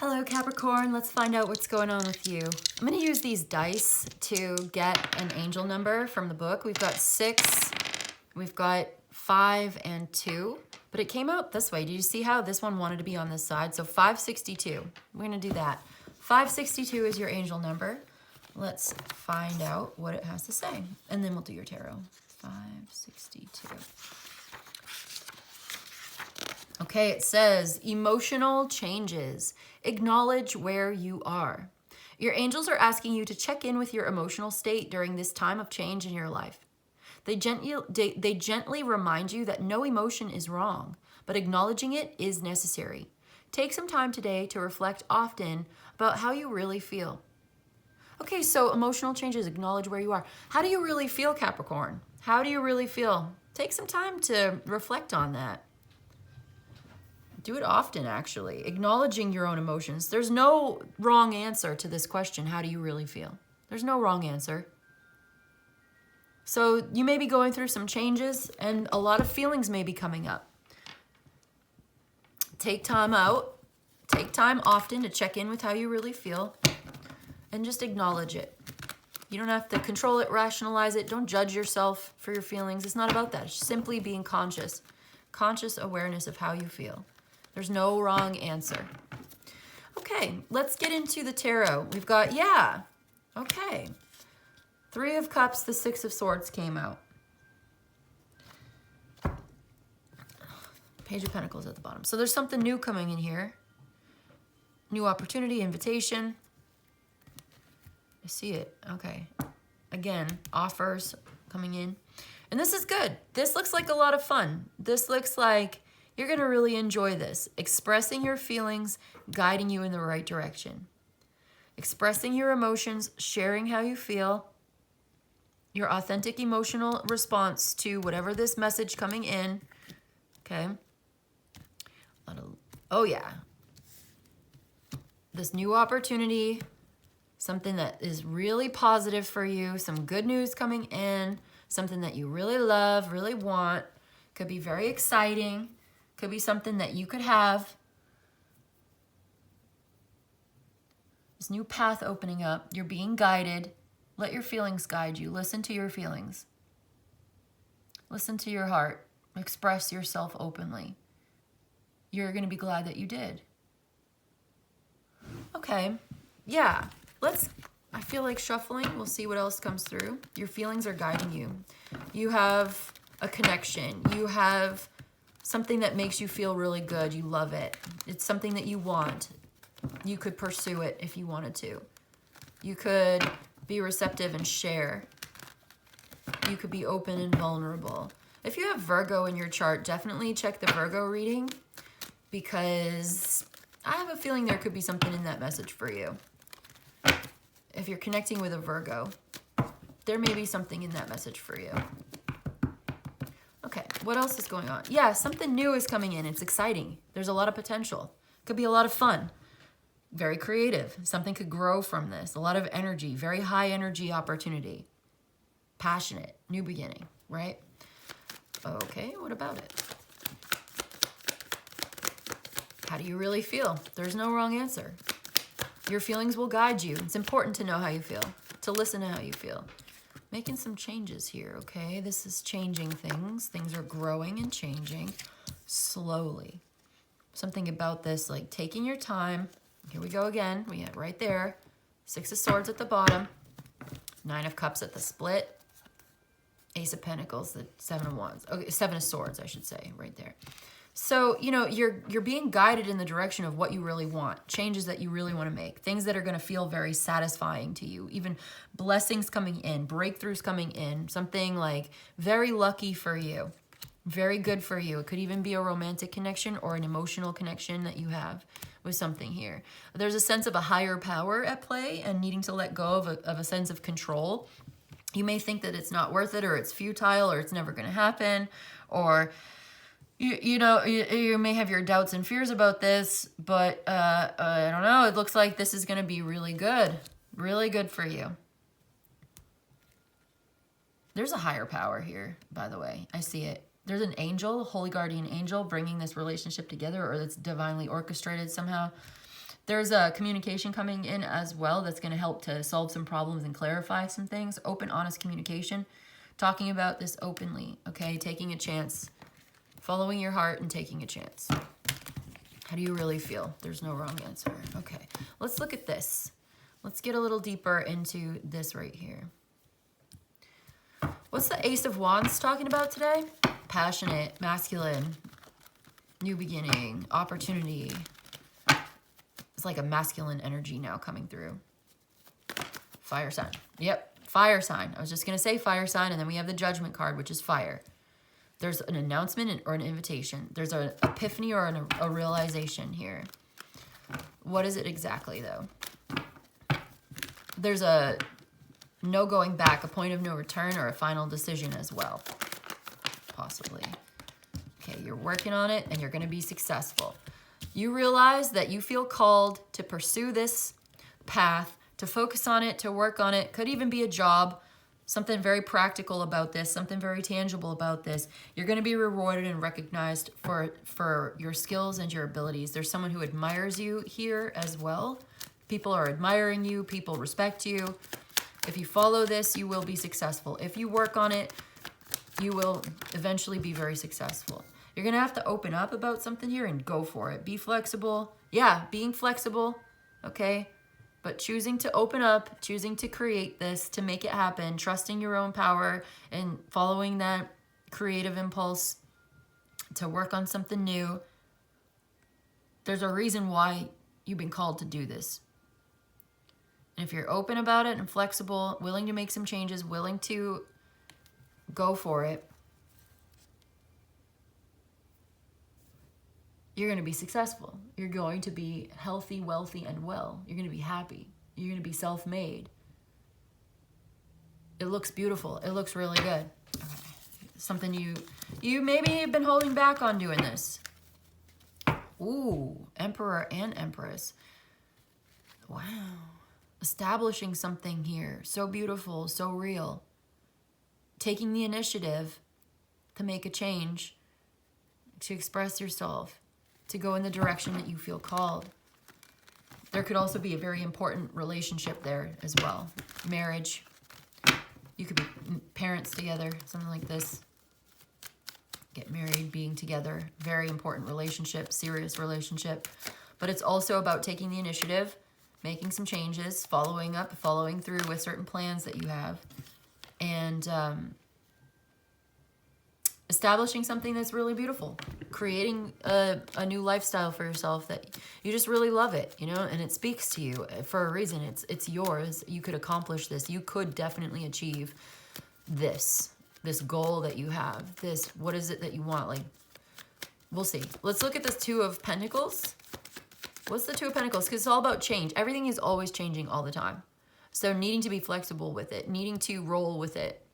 Hello, Capricorn. Let's find out what's going on with you. I'm going to use these dice to get an angel number from the book. We've got 6, we've got 5, and 2, but it came out this way. Did you see how this one wanted to be on this side? So 562. We're going to do that. 562 is your angel number. Let's find out what it has to say, and then we'll do your tarot. 562. Okay, it says, emotional changes. Acknowledge where you are. Your angels are asking you to check in with your emotional state during this time of change in your life. They gently remind you that no emotion is wrong, but acknowledging it is necessary. Take some time today to reflect often about how you really feel. Okay, so emotional changes, acknowledge where you are. How do you really feel, Capricorn? How do you really feel? Take some time to reflect on that. Do it often, actually. Acknowledging your own emotions. There's no wrong answer to this question, how do you really feel? There's no wrong answer. So you may be going through some changes and a lot of feelings may be coming up. Take time out. Take time often to check in with how you really feel and just acknowledge it. You don't have to control it, rationalize it. Don't judge yourself for your feelings. It's not about that. It's simply being conscious. Conscious awareness of how you feel. There's no wrong answer. Okay, let's get into the tarot. We've got, okay. 3 of Cups, the 6 of Swords came out. Page of Pentacles at the bottom. So there's something new coming in here. New opportunity, invitation. I see it. Okay. Again, offers coming in. And this is good. This looks like a lot of fun. This looks like you're going to really enjoy this. Expressing your feelings, guiding you in the right direction. Expressing your emotions, sharing how you feel. Your authentic emotional response to whatever this message coming in. Okay. Oh yeah. This new opportunity. Something that is really positive for you. Some good news coming in. Something that you really love, really want. Could be very exciting. Could be something that you could have. This new path opening up. You're being guided. Let your feelings guide you. Listen to your feelings. Listen to your heart. Express yourself openly. You're going to be glad that you did. Okay. Yeah. I feel like shuffling. We'll see what else comes through. Your feelings are guiding you. You have a connection. You have something that makes you feel really good. You love it. It's something that you want. You could pursue it if you wanted to. You could be receptive and share. You could be open and vulnerable. If you have Virgo in your chart, definitely check the Virgo reading because I have a feeling there could be something in that message for you. If you're connecting with a Virgo, there may be something in that message for you. Okay, what else is going on? Yeah, something new is coming in. It's exciting. There's a lot of potential. Could be a lot of fun. Very creative. Something could grow from this. A lot of energy. Very high energy opportunity. Passionate. New beginning, right? Okay, what about it? How do you really feel? There's no wrong answer. Your feelings will guide you. It's important to know how you feel, to listen to how you feel. Making some changes here, okay? This is changing things. Things are growing and changing slowly. Something about this, like taking your time. Here we go again. We had right there. 6 of Swords at the bottom. 9 of Cups at the split. Ace of Pentacles, the 7 of Wands. Okay, 7 of Swords, I should say, right there. So, you know, you're being guided in the direction of what you really want, changes that you really want to make, things that are going to feel very satisfying to you, even blessings coming in, breakthroughs coming in, something like very lucky for you, very good for you. It could even be a romantic connection or an emotional connection that you have with something here. There's a sense of a higher power at play and needing to let go of a sense of control. You may think that it's not worth it or it's futile or it's never going to happen or... You may have your doubts and fears about this, but I don't know. It looks like this is going to be really good for you. There's a higher power here, by the way. I see it. There's an angel, holy guardian angel, bringing this relationship together, or that's divinely orchestrated somehow. There's a communication coming in as well that's going to help to solve some problems and clarify some things. Open, honest communication. Talking about this openly, okay? Taking a chance. Following your heart and taking a chance. How do you really feel? There's no wrong answer. Okay, let's look at this. Let's get a little deeper into this right here. What's the Ace of Wands talking about today? Passionate, masculine, new beginning, opportunity. It's like a masculine energy now coming through. Fire sign. Yep, fire sign. I was just going to say fire sign, and then we have the Judgment card, which is fire. There's an announcement or an invitation. There's an epiphany or a realization here. What is it exactly, though? There's a no going back, a point of no return, or a final decision as well. Possibly. Okay, you're working on it, and you're going to be successful. You realize that you feel called to pursue this path, to focus on it, to work on it. Could even be a job, something very practical about this, something very tangible about this. You're going to be rewarded and recognized for your skills and your abilities. There's someone who admires you here as well. People are admiring you. People respect you. If you follow this, you will be successful. If you work on it, you will eventually be very successful. You're going to have to open up about something here and go for it. Be flexible. Yeah, being flexible, okay? But choosing to open up, choosing to create this, to make it happen, trusting your own power and following that creative impulse to work on something new. There's a reason why you've been called to do this. And if you're open about it and flexible, willing to make some changes, willing to go for it, you're going to be successful. You're going to be healthy, wealthy, and well. You're going to be happy. You're going to be self-made. It looks beautiful. It looks really good. Okay. Something you maybe have been holding back on doing this. Ooh, Emperor and Empress. Wow. Establishing something here. So beautiful, so real. Taking the initiative to make a change, to express yourself, to go in the direction that you feel called. There could also be a very important relationship there as well. Marriage. You could be parents together, something like this. Get married, being together. Very important relationship, serious relationship. But it's also about taking the initiative, making some changes, following up, following through with certain plans that you have, and establishing something that's really beautiful, creating a new lifestyle for yourself that you just really love it, you know, and it speaks to you for a reason. It's yours. You could accomplish this. You could definitely achieve this goal that you have. What is it that you want? Like, we'll see. Let's look at this Two of Pentacles. What's the Two of Pentacles? Because it's all about change. Everything is always changing all the time. So needing to be flexible with it, needing to roll with it.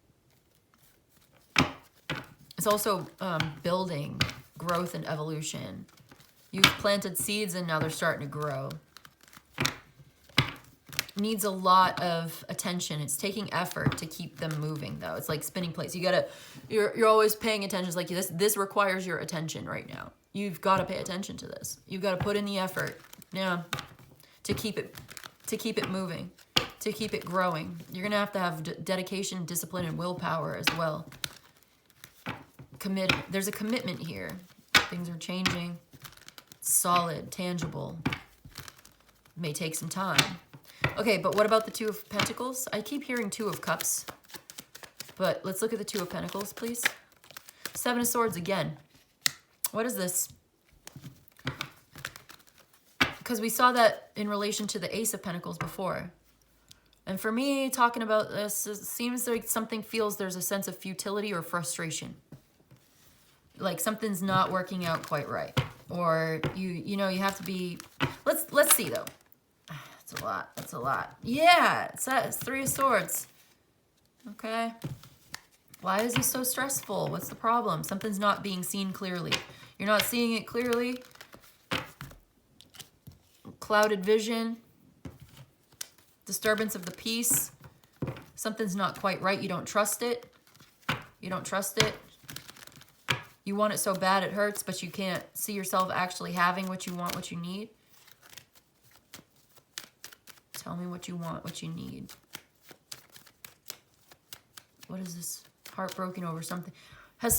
It's also building, growth, and evolution. You've planted seeds and now they're starting to grow. Needs a lot of attention. It's taking effort to keep them moving, though. It's like spinning plates. You're always paying attention. It's like this requires your attention right now. You've got to pay attention to this. You've got to put in the effort, yeah, to keep it moving, to keep it growing. You're gonna have to have dedication, discipline, and willpower as well. There's a commitment here. Things are changing. Solid, tangible. May take some time. Okay, but what about the Two of Pentacles? I keep hearing Two of Cups, but let's look at the Two of Pentacles, please. Seven of Swords again. What is this? Because we saw that in relation to the Ace of Pentacles before. And for me, talking about this, it seems like something feels there's a sense of futility or frustration. Like something's not working out quite right. Or you know, you have to be... Let's see, though. That's a lot. That's a lot. Yeah, it's Three of Swords. Okay. Why is this so stressful? What's the problem? Something's not being seen clearly. You're not seeing it clearly. Clouded vision. Disturbance of the peace. Something's not quite right. You don't trust it. You don't trust it. You want it so bad it hurts, but you can't see yourself actually having what you want, what you need. Tell me what you want, what you need. What is this? Heartbroken over something.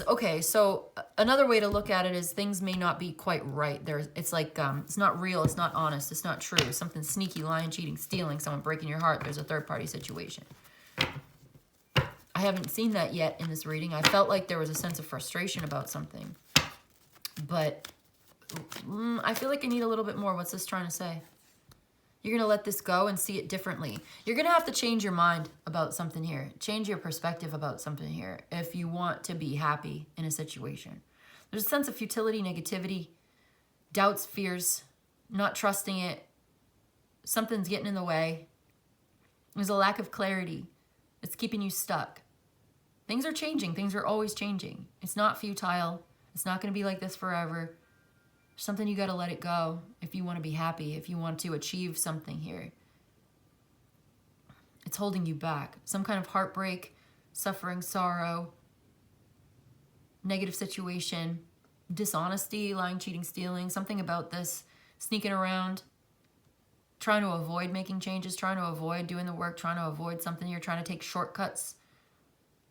Okay, so another way to look at it is things may not be quite right. It's like, it's not real, it's not honest, it's not true. Something sneaky, lying, cheating, stealing, someone breaking your heart. There's a third-party situation. I haven't seen that yet in this reading. I felt like there was a sense of frustration about something. But I feel like I need a little bit more. What's this trying to say? You're going to let this go and see it differently. You're going to have to change your mind about something here. Change your perspective about something here if you want to be happy in a situation. There's a sense of futility, negativity, doubts, fears, not trusting it. Something's getting in the way. There's a lack of clarity. It's keeping you stuck. Things are changing. Things are always changing. It's not futile. It's not going to be like this forever. Something you got to let it go if you want to be happy, if you want to achieve something here. It's holding you back. Some kind of heartbreak, suffering, sorrow, negative situation, dishonesty, lying, cheating, stealing, something about this, sneaking around, trying to avoid making changes, trying to avoid doing the work, trying to avoid something. You're trying to take shortcuts.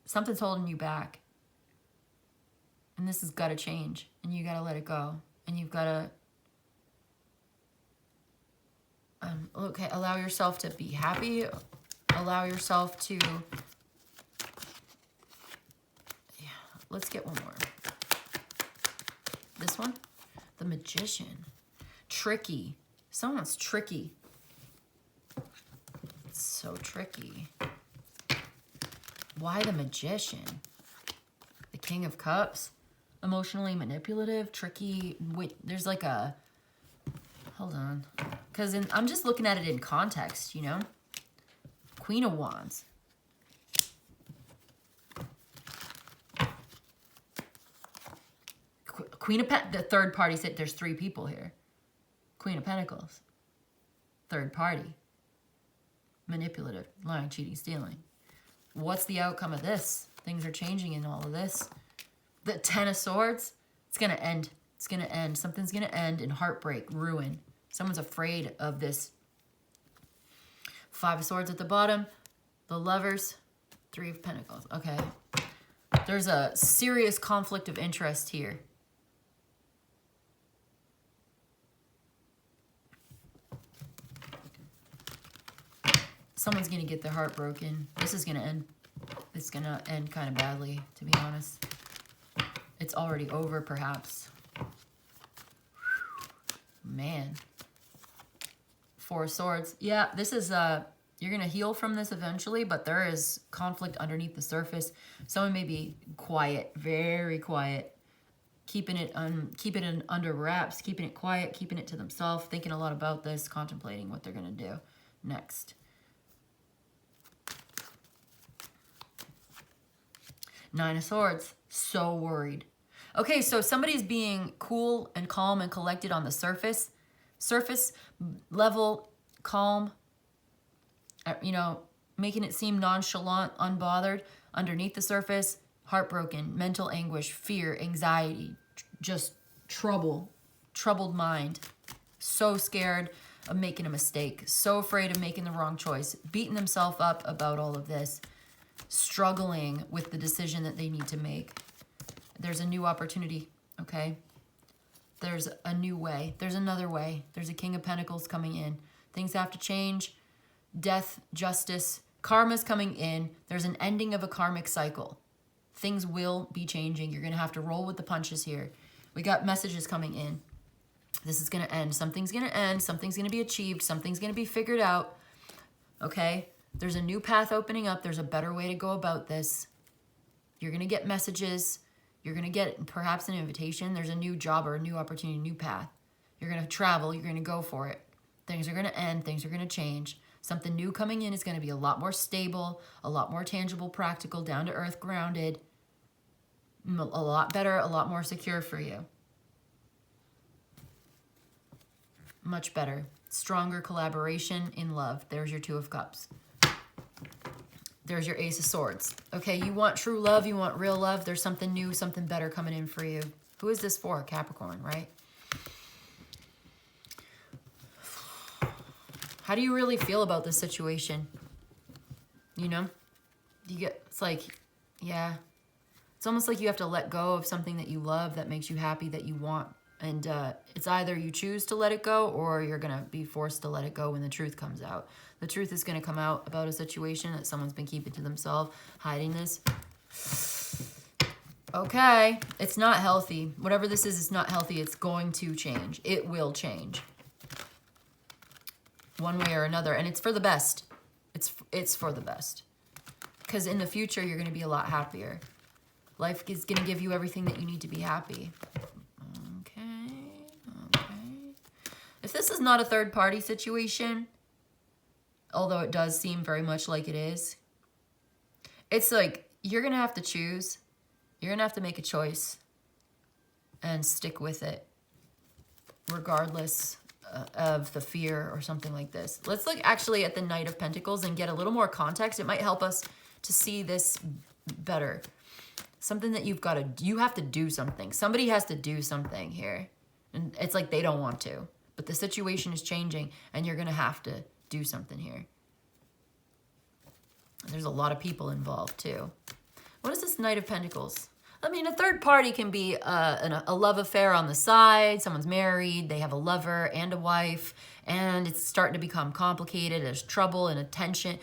Something's holding you back. And this has got to change, and you got to let it go. And you've got to allow yourself to be happy. Allow yourself to, let's get one more. This one, the Magician. Tricky. Someone's tricky. It's so tricky. Why the Magician? The King of Cups. Emotionally manipulative, tricky. Wait, there's like a, hold on, because I'm just looking at it in context, you know. Queen of Wands. Queen of the third party said there's 3 people here. Queen of Pentacles. Third party. Manipulative, lying, cheating, stealing. What's the outcome of this? Things are changing in all of this. The 10 of Swords, it's going to end. It's going to end. Something's going to end in heartbreak, ruin. Someone's afraid of this. 5 of Swords at the bottom. The Lovers, 3 of Pentacles. Okay. There's a serious conflict of interest here. Someone's going to get their heart broken. This is going to end. It's going to end kind of badly, to be honest. It's already over, perhaps. Man. 4 of Swords. Yeah, this is, you're going to heal from this eventually, but there is conflict underneath the surface. Someone may be quiet, very quiet, keeping it under wraps, keeping it quiet, keeping it to themselves, thinking a lot about this, contemplating what they're going to do next. 9 of Swords. So worried. Okay, so somebody's being cool and calm and collected on the surface. Surface level, calm, you know, making it seem nonchalant, unbothered. Underneath the surface, heartbroken, mental anguish, fear, anxiety, just troubled mind. So scared of making a mistake. So afraid of making the wrong choice. Beating themselves up about all of this. Struggling with the decision that they need to make. There's a new opportunity, okay? There's a new way. There's another way. There's a King of Pentacles coming in. Things have to change. Death, justice, karma's coming in. There's an ending of a karmic cycle. Things will be changing. You're going to have to roll with the punches here. We got messages coming in. This is going to end. Something's going to end. Something's going to be achieved. Something's going to be figured out, okay? There's a new path opening up. There's a better way to go about this. You're going to get messages. You're going to get perhaps an invitation. There's a new job or a new opportunity, new path. You're going to travel. You're going to go for it. Things are going to end. Things are going to change. Something new coming in is going to be a lot more stable, a lot more tangible, practical, down to earth, grounded, a lot better, a lot more secure for you. Much better. Stronger collaboration in love. There's your 2 of Cups. There's your Ace of Swords. Okay, you want true love, you want real love. There's something new, something better coming in for you. Who is this for? Capricorn, right? How do you really feel about this situation? You know? It's like, yeah. It's almost like you have to let go of something that you love, that makes you happy, that you want. And it's either you choose to let it go or you're going to be forced to let it go when the truth comes out. The truth is going to come out about a situation that someone's been keeping to themselves, hiding this. Okay, it's not healthy. Whatever this is, it's not healthy. It's going to change. It will change. One way or another. And it's for the best. It's for the best. Because in the future, you're going to be a lot happier. Life is going to give you everything that you need to be happy. Okay. If this is not a third-party situation, although it does seem very much like it is, it's like you're going to have to choose. You're going to have to make a choice and stick with it, regardless of the fear or something like this. Let's look actually at the Knight of Pentacles and get a little more context. It might help us to see this better. Something that you have to do something. Somebody has to do something here. And it's like they don't want to. But the situation is changing and you're going to have to do something here. There's a lot of people involved too. What is this Knight of Pentacles? I mean, a third party can be a love affair on the side. Someone's married, they have a lover and a wife, and it's starting to become complicated. There's trouble and tension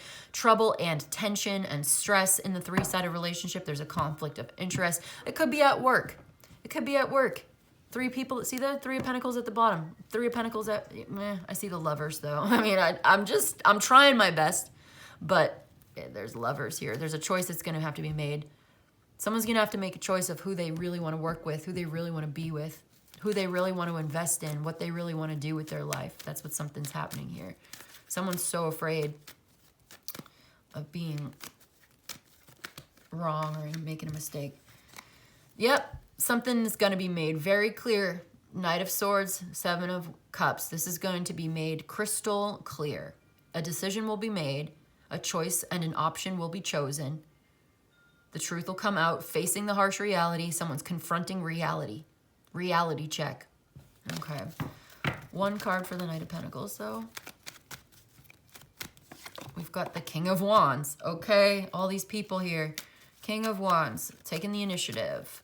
and stress in the three-sided relationship. There's a conflict of interest. It could be at work. It could be at work. Three people, see the Three of Pentacles at the bottom. Three of Pentacles I see the lovers though. I mean, I'm trying my best, but there's lovers here. There's a choice that's going to have to be made. Someone's going to have to make a choice of who they really want to work with, who they really want to be with, who they really want to invest in, what they really want to do with their life. That's what something's happening here. Someone's so afraid of being wrong or making a mistake. Yep, something is going to be made very clear. Knight of Swords, Seven of Cups. This is going to be made crystal clear. A decision will be made. A choice and an option will be chosen. The truth will come out, facing the harsh reality. Someone's confronting reality. Reality check. Okay. One card for the Knight of Pentacles, though. We've got the King of Wands. Okay, all these people here. King of Wands, taking the initiative.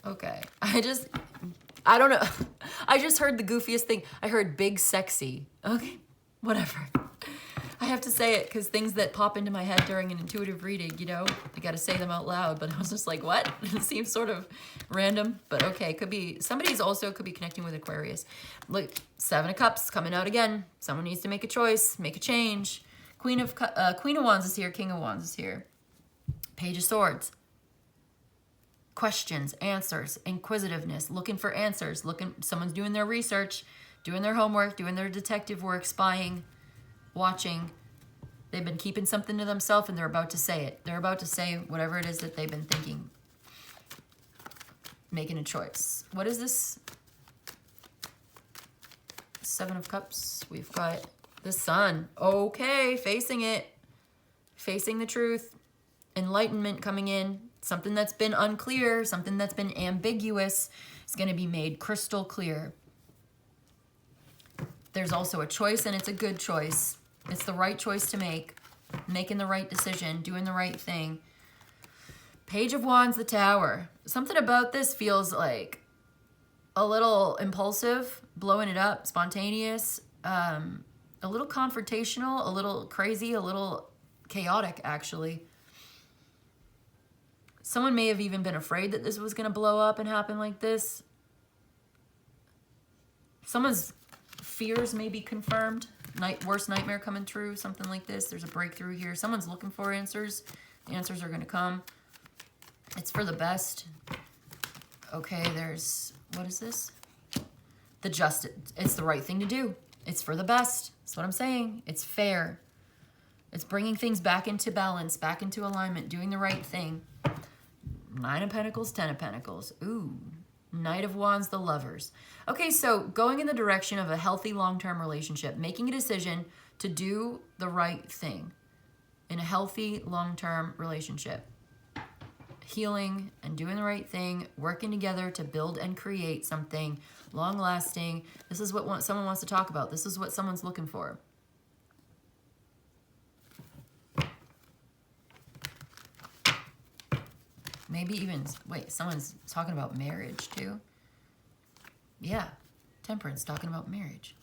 Okay. I don't know. I just heard the goofiest thing. I heard big sexy. Okay, whatever. I have to say it because things that pop into my head during an intuitive reading, you know, I got to say them out loud. But I was just like, what? It seems sort of random, but okay. Could be, somebody's also could be connecting with Aquarius. Look, Seven of Cups coming out again. Someone needs to make a choice, make a change. Queen of Wands is here. King of Wands is here. Page of Swords. Questions, answers, inquisitiveness, looking for answers. Someone's doing their research, doing their homework, doing their detective work, spying, watching. They've been keeping something to themselves and they're about to say it. They're about to say whatever it is that they've been thinking. Making a choice. What is this? Seven of Cups. We've got the Sun. Okay, facing it. Facing the truth. Enlightenment coming in. Something that's been unclear, something that's been ambiguous is going to be made crystal clear. There's also a choice, and it's a good choice. It's the right choice to make. Making the right decision, doing the right thing. Page of Wands, the Tower. Something about this feels like a little impulsive, blowing it up, spontaneous, a little confrontational, a little crazy, a little chaotic, actually. Someone may have even been afraid that this was going to blow up and happen like this. Someone's fears may be confirmed. Worst nightmare coming true, something like this. There's a breakthrough here. Someone's looking for answers. The answers are going to come. It's for the best. Okay, there's, what is this? The justice. It's the right thing to do. It's for the best. That's what I'm saying. It's fair. It's bringing things back into balance, back into alignment, doing the right thing. Nine of Pentacles, Ten of Pentacles. Ooh, Knight of Wands, the Lovers. Okay, so going in the direction of a healthy long-term relationship, making a decision to do the right thing in a healthy long-term relationship. healing and doing the right thing, working together to build and create something long lasting. This is what someone wants to talk about. This is what someone's looking for. Maybe even, wait, someone's talking about marriage too. Yeah, Temperance, talking about marriage.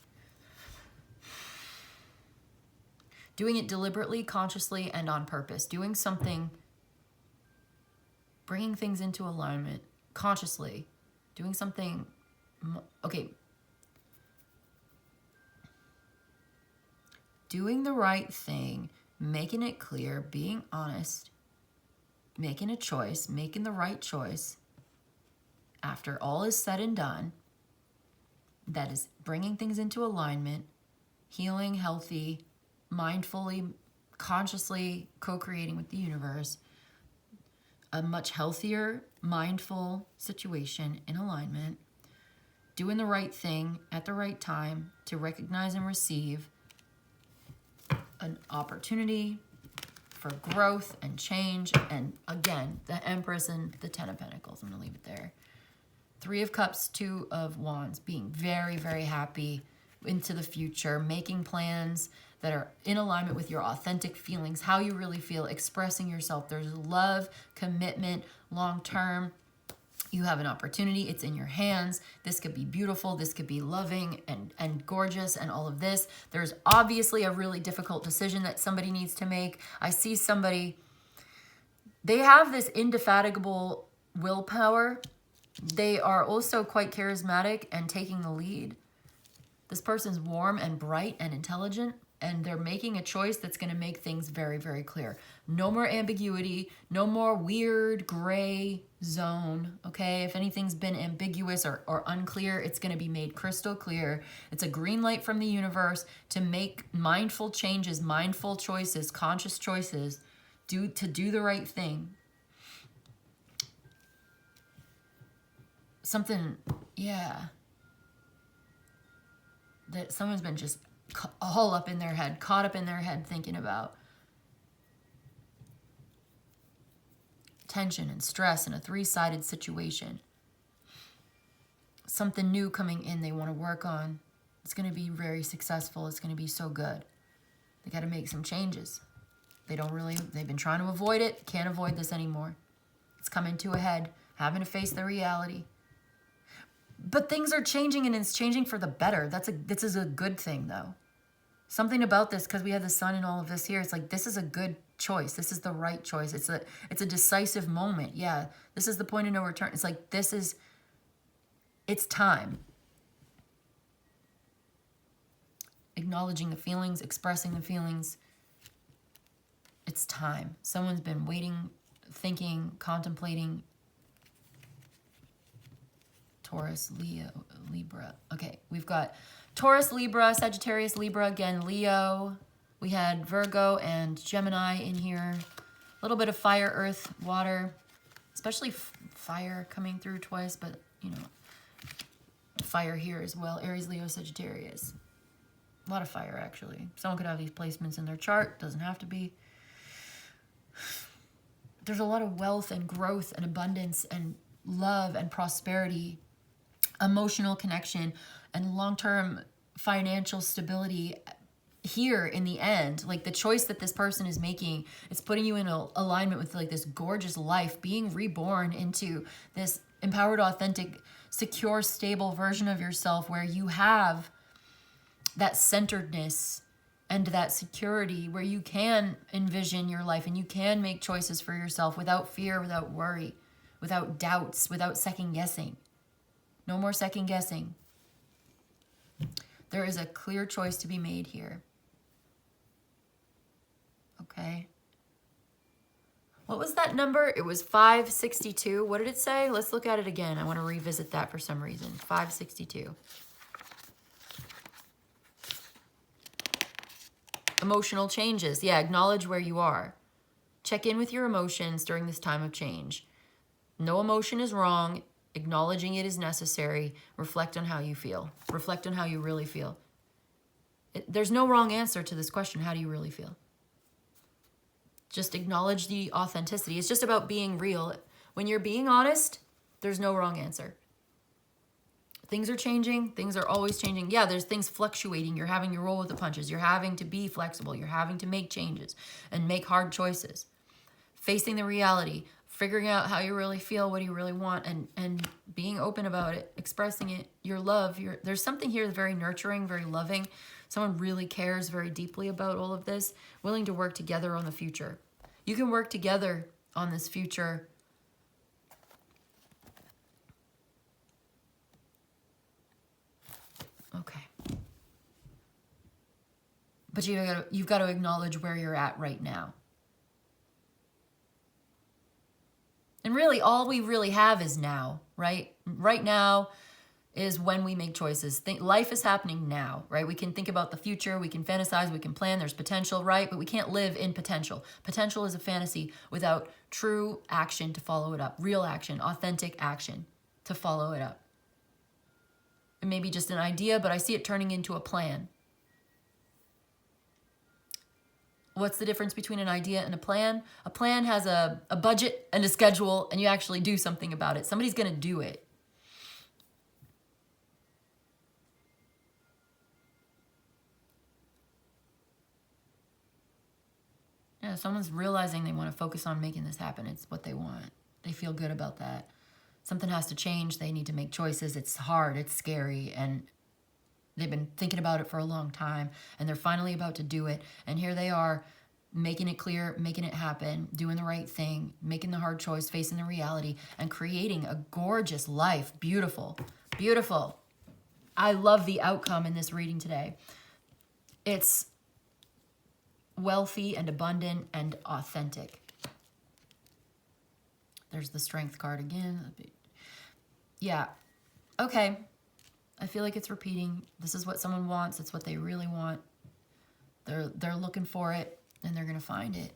Doing it deliberately, consciously, and on purpose. Doing something, bringing things into alignment, consciously. Doing something, okay. Doing the right thing, making it clear, being honest, making a choice, making the right choice. After all is said and done, that is bringing things into alignment, healing, healthy, mindfully, consciously co-creating with the universe, a much healthier, mindful situation in alignment, doing the right thing at the right time to recognize and receive an opportunity for growth and change. And again, the Empress and the Ten of Pentacles. I'm going to leave it there. Three of Cups, Two of Wands, being very, very happy into the future, making plans that are in alignment with your authentic feelings, how you really feel, expressing yourself. There's love, commitment, long-term. You have an opportunity. It's in your hands. This could be beautiful. This could be loving and gorgeous and all of this. There's obviously a really difficult decision that somebody needs to make. I see somebody, they have this indefatigable willpower. They are also quite charismatic and taking the lead. This person's warm and bright and intelligent, and they're making a choice that's going to make things very, very clear. No more ambiguity, no more weird gray zone, okay? If anything's been ambiguous or unclear, it's going to be made crystal clear. It's a green light from the universe to make mindful changes, mindful choices, conscious choices, to do the right thing. Something, yeah, that someone's been just all up in their head, caught up in their head thinking about. Tension and stress in a three-sided situation. Something new coming in they want to work on. It's going to be very successful. It's going to be so good. They got to make some changes. They've been trying to avoid it. Can't avoid this anymore. It's coming to a head. Having to face the reality. But things are changing, and it's changing for the better. This is a good thing, though. Something about this, because we have the sun and all of this here, it's like this is a good choice. This is the right choice. It's a decisive moment. Yeah, this is the point of no return. It's like it's time. Acknowledging the feelings, expressing the feelings. It's time. Someone's been waiting, thinking, contemplating. Taurus, Leo, Libra. Okay, we've got Taurus, Libra, Sagittarius, Libra, again, Leo. We had Virgo and Gemini in here. A little bit of fire, earth, water, especially fire coming through twice, but, you know, fire here as well. Aries, Leo, Sagittarius. A lot of fire, actually. Someone could have these placements in their chart. Doesn't have to be. There's a lot of wealth and growth and abundance and love and prosperity, emotional connection, and long-term financial stability here in the end. Like the choice that this person is making, it's putting you in alignment with like this gorgeous life, being reborn into this empowered, authentic, secure, stable version of yourself where you have that centeredness and that security, where you can envision your life and you can make choices for yourself without fear, without worry, without doubts, without second guessing. No more second guessing. There is a clear choice to be made here. Okay. What was that number? It was 562. What did it say? Let's look at it again. I want to revisit that for some reason. 562. Emotional changes. Yeah, acknowledge where you are. Check in with your emotions during this time of change. No emotion is wrong. Acknowledging it is necessary. Reflect on how you feel. Reflect on how you really feel. There's no wrong answer to this question. How do you really feel? Just acknowledge the authenticity. It's just about being real. When you're being honest, there's no wrong answer. Things are changing. Things are always changing. Yeah, there's things fluctuating. You're having to roll with the punches. You're having to be flexible. You're having to make changes and make hard choices. Facing the reality, figuring out how you really feel, what you really want, and being open about it, expressing it, your love. There's something here that's very nurturing, very loving. Someone really cares very deeply about all of this, willing to work together on the future. You can work together on this future. Okay. But you've got to acknowledge where you're at right now. And really, all we really have is now, right? Right now is when we make choices. Life is happening now, right? We can think about the future, we can fantasize, we can plan, there's potential, right? But we can't live in potential. Potential is a fantasy without true action to follow it up, real action, authentic action to follow it up. It may be just an idea, but I see it turning into a plan. What's the difference between an idea and a plan? A plan has a budget and a schedule, and you actually do something about it. Somebody's going to do it. Yeah, someone's realizing they want to focus on making this happen. It's what they want. They feel good about that. Something has to change. They need to make choices. It's hard. It's scary. And they've been thinking about it for a long time, and they're finally about to do it. And here they are, making it clear, making it happen, doing the right thing, making the hard choice, facing the reality, and creating a gorgeous life. Beautiful, beautiful. I love the outcome in this reading today. It's wealthy and abundant and authentic. There's the Strength card again. Yeah. Okay. I feel like it's repeating. This is what someone wants. It's what they really want. They're looking for it, and they're going to find it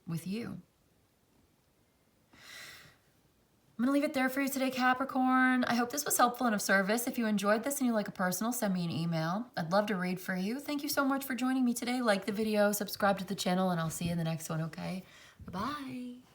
with you. I'm going to leave it there for you today, Capricorn. I hope this was helpful and of service. If you enjoyed this and you like a personal, send me an email. I'd love to read for you. Thank you so much for joining me today. Like the video, subscribe to the channel, and I'll see you in the next one, okay? Bye-bye.